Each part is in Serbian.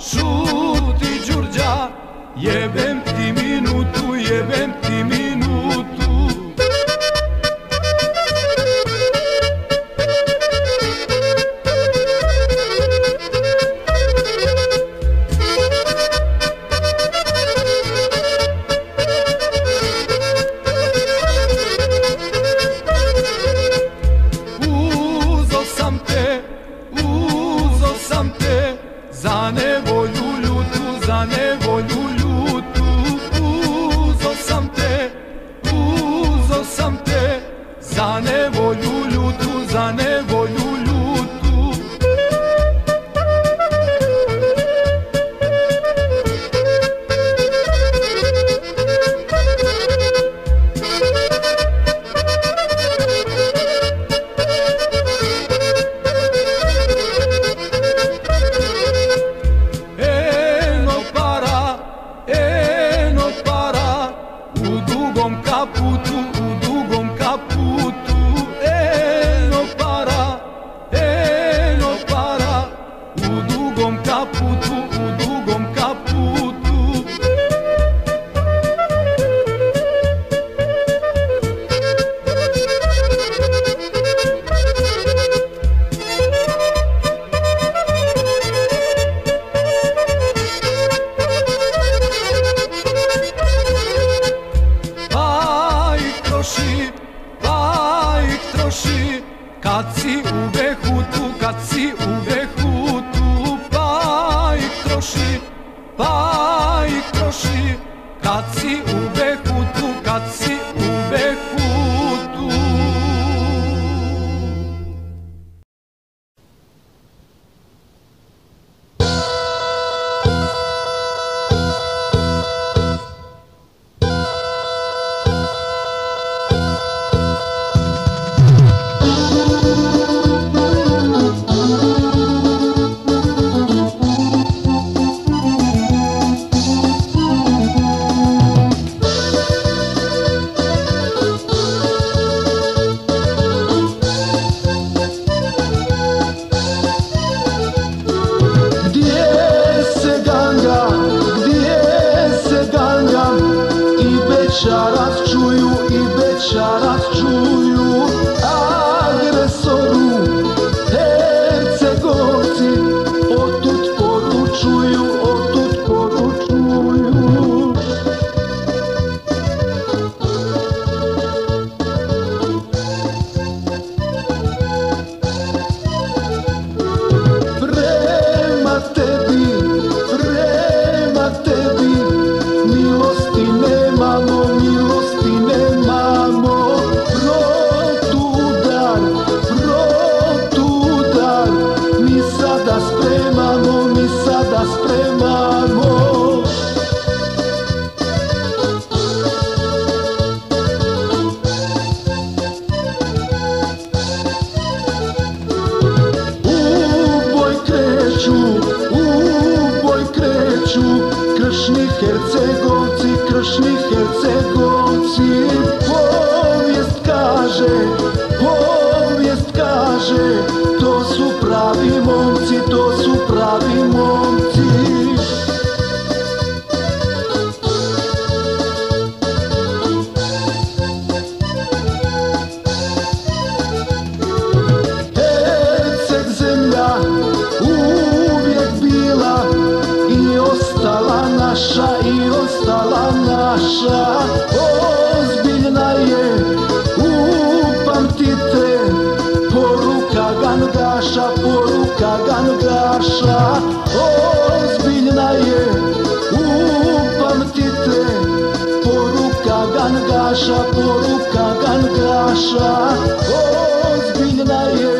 šuti Đurđa, jebem ti minutu, jebem ti minutu. Uzo sam te za nevolju ljutu, za nevolju ljutu. Uzo sam te za nevolju ljutu, za nevolju ljutu. U dugom kaputu, eno para, u dugom kaputu, u dugom kaputu. Pa ih troši kad si u behutu, kad si u behutu. Pa ih troši kad si u behutu, kad si u behutu. Bečarat čuju i bečarat čuju agresoru. Hercegovci otud poručuju, otud poručuju. Prema tebi milosti nemamo, milosti nemamo. Protudar, mi sada spremamo, mi sada spremamo. U boj kreću kršni Hercegovci, kršni Hercegovci. Povijest kaže, to su pravi momci, to su pravi momci. Herceg zemlja uvijek bila i ostala naša, i ostala naša. Ozbiljna je, upamtite, poruka gangaša, poruka gangaša. Ozbiljna je, upamtite, poruka gangaša, poruka gangaša. Ozbiljna je,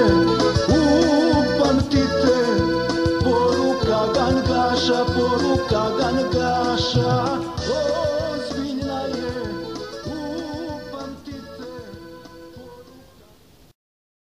upamtite, poruka gangaša, poruka gangaša.